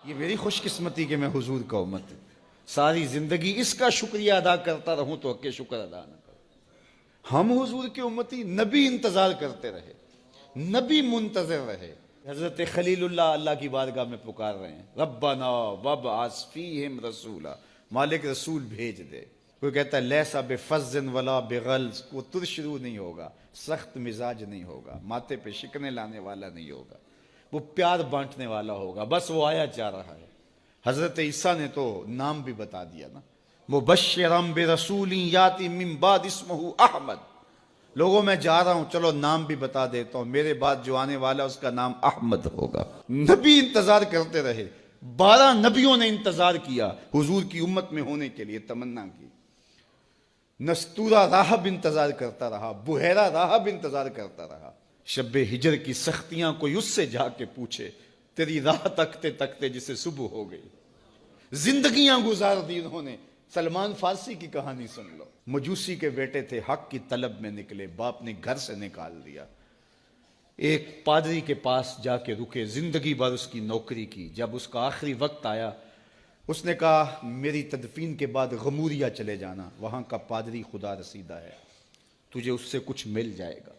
یہ میری خوش قسمتی کہ میں حضور کا امت ساری زندگی اس کا شکریہ ادا کرتا رہوں تو حق شکر ادا نہ کروں۔ ہم حضور کی امتی، نبی انتظار کرتے رہے، نبی منتظر رہے۔ حضرت خلیل اللہ کی بارگاہ میں پکار رہے ہیں، ربنا وابعث فیہم رسولا، مالک رسول بھیج دے۔ کوئی کہتا ہے لیسا بفظ ولا بغلظ، وہ ترشرو نہیں ہوگا، سخت مزاج نہیں ہوگا، ماتھے پہ شکنے لانے والا نہیں ہوگا، وہ پیار بانٹنے والا ہوگا، بس وہ آیا جا رہا ہے۔ حضرت عیسیٰ نے تو نام بھی بتا دیا نا، مبشرم برسول یاتی من بعد اسمہ احمد، لوگوں میں جا رہا ہوں، چلو نام بھی بتا دیتا ہوں، میرے بعد جو آنے والا اس کا نام احمد ہوگا۔ نبی انتظار کرتے رہے، 12 نبیوں نے انتظار کیا حضور کی امت میں ہونے کے لیے، تمنا کی۔ نستورہ راہب انتظار کرتا رہا، بحیرہ راہب انتظار کرتا رہا۔ شب ہجر کی سختیاں کوئی اس سے جا کے پوچھے، تیری راہ تکتے تکتے جسے صبح ہو گئی۔ زندگیاں گزار دی انہوں نے۔ سلمان فارسی کی کہانی سن لو، مجوسی کے بیٹے تھے، حق کی طلب میں نکلے، باپ نے گھر سے نکال دیا، ایک پادری کے پاس جا کے رکے، زندگی بھر اس کی نوکری کی۔ جب اس کا آخری وقت آیا، اس نے کہا میری تدفین کے بعد غموریہ چلے جانا، وہاں کا پادری خدا رسیدہ ہے، تجھے اس سے کچھ مل جائے گا۔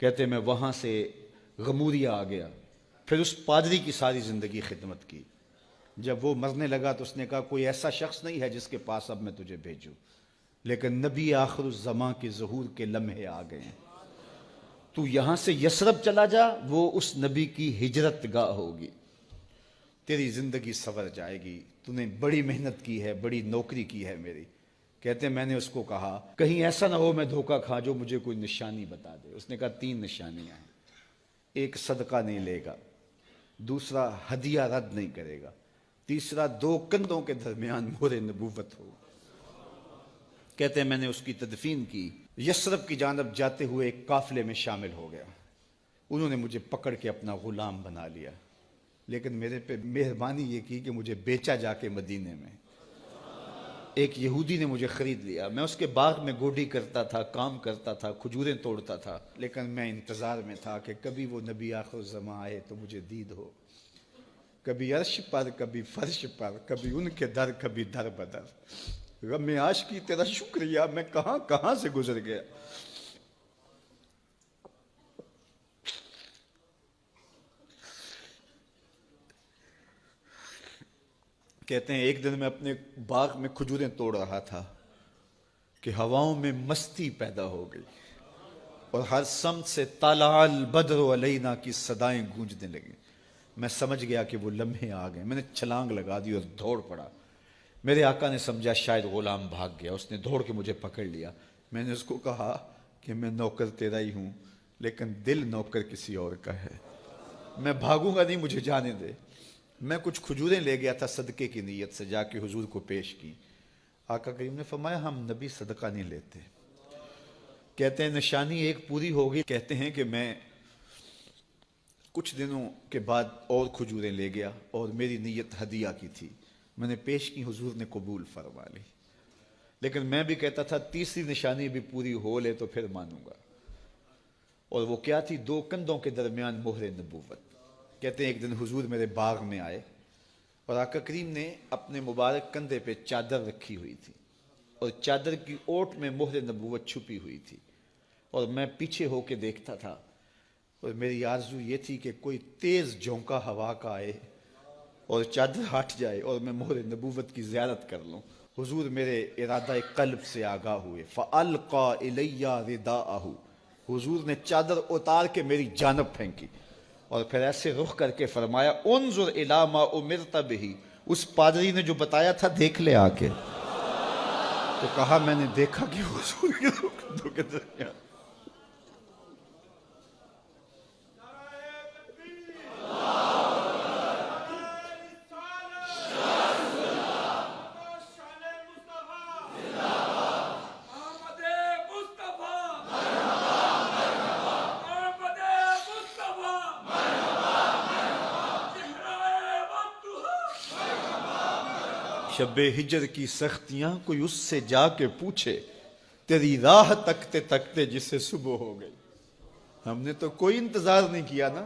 کہتے میں وہاں سے غموریہ آ گیا، پھر اس پادری کی ساری زندگی خدمت کی۔ جب وہ مرنے لگا تو اس نے کہا کوئی ایسا شخص نہیں ہے جس کے پاس اب میں تجھے بھیجوں، لیکن نبی آخر الزماں کے ظہور کے لمحے آ گئے ہیں، تو یہاں سے یثرب چلا جا، وہ اس نبی کی ہجرت گاہ ہوگی، تیری زندگی سنور جائے گی، تو نے بڑی محنت کی ہے، بڑی نوکری کی ہے میری۔ کہتے ہیں میں نے اس کو کہا کہیں ایسا نہ ہو میں دھوکہ کھا جو مجھے کوئی نشانی بتا دے۔ اس نے کہا 3 نشانیاں ہیں، ایک صدقہ نہیں لے گا، دوسرا ہدیہ رد نہیں کرے گا، تیسرا 2 کندھوں کے درمیان مہر نبوت ہو۔ کہتے ہیں میں نے اس کی تدفین کی، یثرب کی جانب جاتے ہوئے ایک قافلے میں شامل ہو گیا، انہوں نے مجھے پکڑ کے اپنا غلام بنا لیا، لیکن میرے پہ مہربانی یہ کی کہ مجھے بیچا جا کے مدینے میں۔ ایک یہودی نے مجھے خرید لیا، میں اس کے باغ میں گوڈی کرتا تھا، کام کرتا تھا، کھجوریں توڑتا تھا، لیکن میں انتظار میں تھا کہ کبھی وہ نبی آخر الزماں آئے تو مجھے دید ہو، کبھی عرش پر، کبھی فرش پر، کبھی ان کے در، کبھی در بدر۔ غم عاشقی تیرا شکریہ، میں کہاں کہاں سے گزر گیا۔ کہتے ہیں ایک دن میں اپنے باغ میں کھجوریں توڑ رہا تھا کہ ہواؤں میں مستی پیدا ہو گئی اور ہر سمت سے طلع البدر علینا کی صدائیں گونجنے لگیں۔ میں سمجھ گیا کہ وہ لمحے آ گئے، میں نے چھلانگ لگا دی اور دوڑ پڑا۔ میرے آقا نے سمجھا شاید غلام بھاگ گیا، اس نے دوڑ کے مجھے پکڑ لیا۔ میں نے اس کو کہا کہ میں نوکر تیرا ہی ہوں، لیکن دل نوکر کسی اور کا ہے، میں بھاگوں گا نہیں، مجھے جانے دے۔ میں کچھ کھجوریں لے گیا تھا صدقے کی نیت سے، جا کے حضور کو پیش کی۔ آقا کریم نے فرمایا ہم نبی صدقہ نہیں لیتے۔ کہتے ہیں نشانی ایک پوری ہو گئی، کہتے ہیں کہ میں کچھ دنوں کے بعد اور کھجوریں لے گیا اور میری نیت ہدیہ کی تھی، میں نے پیش کی، حضور نے قبول فرما لی، لیکن میں بھی کہتا تھا تیسری نشانی بھی پوری ہو لے تو پھر مانوں گا، اور وہ کیا تھی؟ 2 کندھوں کے درمیان مہر نبوت۔ کہتے ہیں ایک دن حضور میرے باغ میں آئے اور آقا کریم نے اپنے مبارک کندھے پہ چادر رکھی ہوئی تھی اور چادر کی اوٹ میں مہر نبوت چھپی ہوئی تھی، اور میں پیچھے ہو کے دیکھتا تھا، اور میری آرزو یہ تھی کہ کوئی تیز جھونکا ہوا کا آئے اور چادر ہٹ جائے اور میں مہر نبوت کی زیارت کر لوں۔ حضور میرے ارادہ قلب سے آگاہ ہوئے، فَأَلْقَى إِلَيَّ رِدَاءَهُ، حضور نے چادر اتار کے میری جانب پھینکی اور پھر ایسے رخ کر کے فرمایا انظر الی ما امرت بہ، اس پادری نے جو بتایا تھا دیکھ لے آ کے۔ تو کہا میں نے دیکھا کہ حضور کے کندھوں کے درمیان۔ شب ہجر کی سختیاں کوئی اس سے جا کے پوچھے، تیری راہ تکتے تکتے جسے صبح ہو گئی۔ ہم نے تو کوئی انتظار نہیں کیا نا،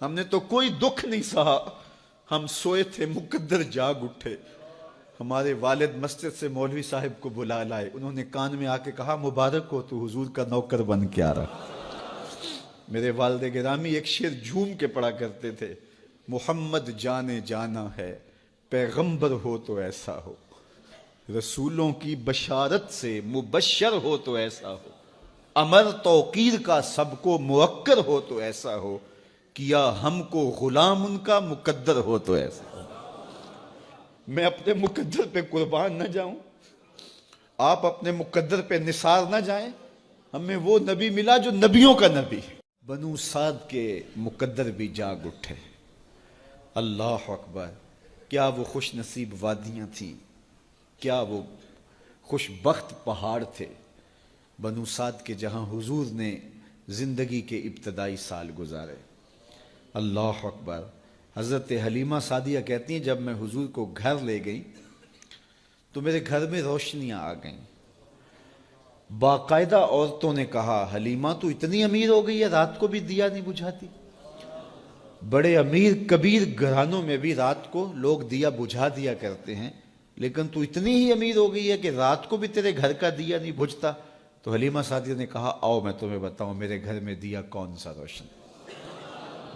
ہم نے تو کوئی دکھ نہیں سہا، ہم سوئے تھے مقدر جاگ اٹھے، ہمارے والد مسجد سے مولوی صاحب کو بلا لائے، انہوں نے کان میں آ کے کہا مبارک ہو تو حضور کا نوکر بن کے آ رہا۔ میرے والد گرامی ایک شعر جھوم کے پڑھا کرتے تھے، محمد جانے جانا ہے، پیغمبر ہو تو ایسا ہو، رسولوں کی بشارت سے مبشر ہو تو ایسا ہو، امر توقیر کا سب کو موکر ہو تو ایسا ہو، کیا ہم کو غلام ان کا مقدر ہو تو ایسا ہو۔ میں اپنے مقدر پہ قربان نہ جاؤں، آپ اپنے مقدر پہ نثار نہ جائیں، ہمیں وہ نبی ملا جو نبیوں کا نبی۔ بنو سعد کے مقدر بھی جاگ اٹھے، اللہ اکبر، کیا وہ خوش نصیب وادیاں تھیں، کیا وہ خوش بخت پہاڑ تھے، بنو سعد کے جہاں حضور نے زندگی کے ابتدائی سال گزارے۔ اللہ اکبر۔ حضرت حلیمہ سعدیہ کہتی ہیں جب میں حضور کو گھر لے گئی تو میرے گھر میں روشنیاں آ گئیں، باقاعدہ عورتوں نے کہا حلیمہ تو اتنی امیر ہو گئی ہے رات کو بھی دیا نہیں بجھاتی۔ بڑے امیر کبیر گھرانوں میں بھی رات کو لوگ دیا بجھا دیا کرتے ہیں، لیکن تو اتنی ہی امیر ہو گئی ہے کہ رات کو بھی تیرے گھر کا دیا نہیں بجھتا۔ تو حلیمہ سعدیہ نے کہا آؤ میں تمہیں بتاؤں میرے گھر میں دیا کون سا روشن۔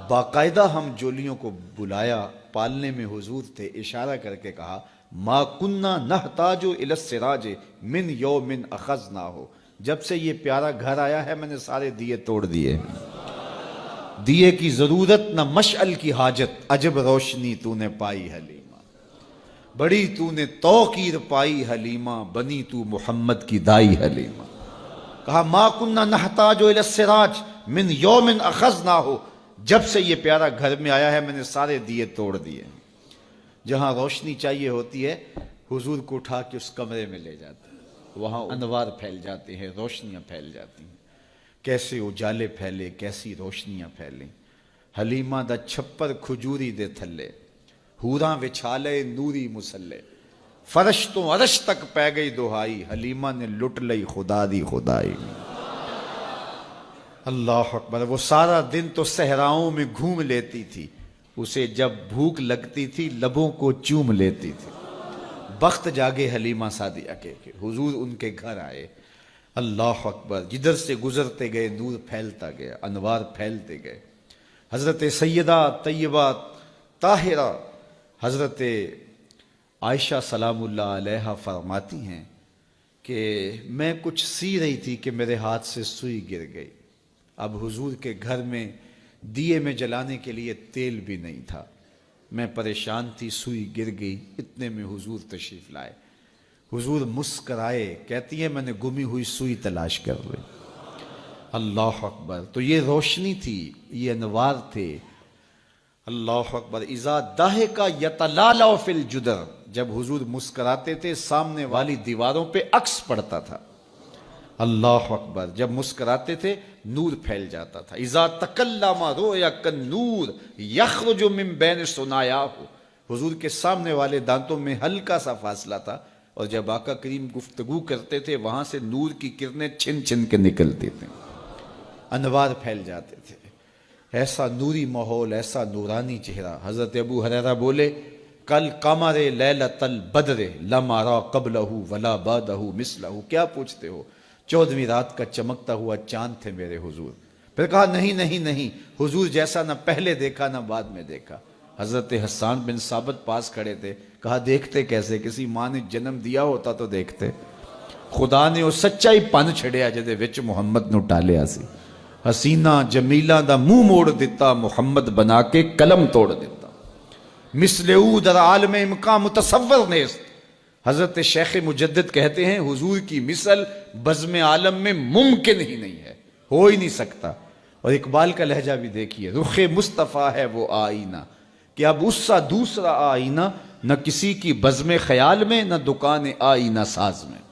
باقاعدہ ہم جولیوں کو بلایا، پالنے میں حضور تھے، اشارہ کر کے کہا ما کننا نحتاج الی السراج من یوم اخذناہ، جب سے یہ پیارا گھر آیا ہے میں نے سارے دیے توڑ دیے، دیے کی ضرورت نہ مشعل کی حاجت، عجب روشنی تو نے پائی حلیمہ، بڑی تو نے توقیر پائی حلیمہ، بنی تو محمد کی دائی حلیمہ۔ کہا ما کننا نحتاج الی السراج من یوم اخذناہ، جب سے یہ پیارا گھر میں آیا ہے میں نے سارے دیے توڑ دیے۔ جہاں روشنی چاہیے ہوتی ہے حضور کو اٹھا کے اس کمرے میں لے جاتے ہیں، وہاں انوار پھیل جاتے ہیں، روشنیاں پھیل جاتی ہیں، کیسے اجالے پھیلے، کیسی روشنیاں پھیلیں۔ حلیمہ دا چھپر کھجوری دے تھلے، حوراں وچھالے نوری مسلے، فرش تو عرش تک پہ گئی دہائی، حلیمہ نے لٹ لئی خدا دی خدائی۔ اللہ اکبر۔ وہ سارا دن تو صحراؤں میں گھوم لیتی تھی، اسے جب بھوک لگتی تھی لبوں کو چوم لیتی تھی۔ بخت جاگے حلیمہ سعدیہ کے کہ حضور ان کے گھر آئے۔ اللہ اکبر۔ جدھر سے گزرتے گئے نور پھیلتا گیا، انوار پھیلتے گئے۔ حضرت سیدہ طیبہ طاہرہ حضرت عائشہ سلام اللہ علیہا فرماتی ہیں کہ میں کچھ سی رہی تھی کہ میرے ہاتھ سے سوئی گر گئی۔ اب حضور کے گھر میں دیے میں جلانے کے لیے تیل بھی نہیں تھا، میں پریشان تھی، سوئی گر گئی، اتنے میں حضور تشریف لائے۔ حضور مسکرائے، کہتی ہے میں نے گمی ہوئی سوئی تلاش کر لی۔ اللہ اکبر۔ تو یہ روشنی تھی، یہ انوار تھے۔ اللہ اکبر۔ اذا ضحک یتلالع فی الجدر، جب حضور مسکراتے تھے سامنے والی دیواروں پہ عکس پڑتا تھا۔ اللہ اکبر۔ جب مسکراتے تھے نور پھیل جاتا تھا۔ اذا تکلم رؤیا کالنور یخرج من بین ثنایاہ، حضور کے سامنے والے دانتوں میں ہلکا سا فاصلہ تھا، اور جب آقا کریم گفتگو کرتے تھے وہاں سے نور کی کرنیں چھن چھن کے نکلتی تھیں، انوار پھیل جاتے تھے۔ ایسا نوری ماحول، ایسا نورانی چہرہ۔ حضرت ابو ہریرہ بولے کل قمر لیلۃ البدر لم ارى قبلہ ولا بعدہ مثلہ، کیا پوچھتے ہو؟ 14ویں رات کا چمکتا ہوا چاند تھے میرے حضور۔ پھر کہا نہیں نہیں نہیں، حضور جیسا نہ پہلے دیکھا نہ بعد میں دیکھا۔ حضرت حسان بن ثابت پاس کھڑے تھے، کہا دیکھتے کیسے؟ کسی ماں نے جنم دیا ہوتا تو دیکھتے۔ خدا نے وہ سچا ہی پن چھڑیا جدے وچ محمد نو ٹالیا سی۔ حسینہ جمیلہ دا منہ موڑ دیتا، محمد بنا کے قلم توڑ دیتا۔ مثل او در عالم امکان متصور نیست، حضرت شیخ مجدد کہتے ہیں حضور کی مثل بزم عالم میں ممکن ہی نہیں ہے، ہو ہی نہیں سکتا۔ اور اقبال کا لہجہ بھی دیکھیے، رخ مصطفیٰ ہے وہ آئینہ کہ اب اس سا دوسرا آئینہ نہ کسی کی بزم خیال میں نہ دکان آئینہ ساز میں۔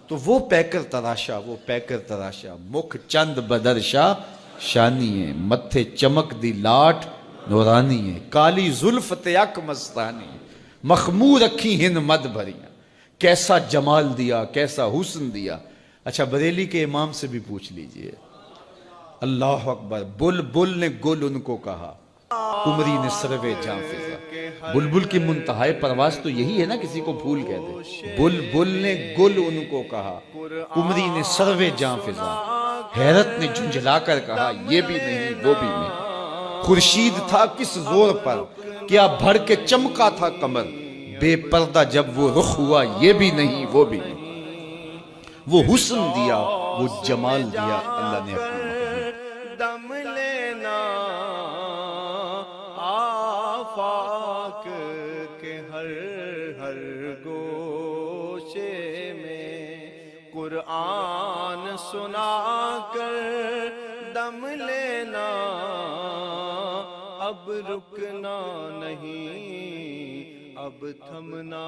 تو وہ پیکر تراشا، وہ پیکر تراشا، مکھ چند بدرشا شانی ہے، متھے چمک دی لاٹ نورانی ہے، کالی زلف تیک مستانی ہے، مخمور رکھی ہند مد بھریاں، کیسا جمال دیا، کیسا حسن دیا۔ اچھا بریلی کے امام سے بھی پوچھ لیجئے، اللہ اکبر۔ بل بل نے گل ان کو کہا، قمری نے سروے جاں فضا، بلبل کی منتہائے پرواز تو یہی ہے نا، کسی کو پھول کہہ دے. بلبل نے گل ان کو کہا، قمری نے سروے جاں فضا، حیرت نے جھنجھلا کر کہا یہ بھی نہیں وہ بھی نہیں. خورشید تھا کس زور پر، کیا بھڑ کے چمکا تھا قمر، بے پردہ جب وہ رخ ہوا یہ بھی نہیں وہ بھی نہیں. وہ حسن دیا وہ جمال دیا اللہ نے اپنی محبوب. دم لینا آفاق کے ہر ہر گوشے میں، قرآن سنا کر دم لینا، اب رکنا نہیں اب تھمنا.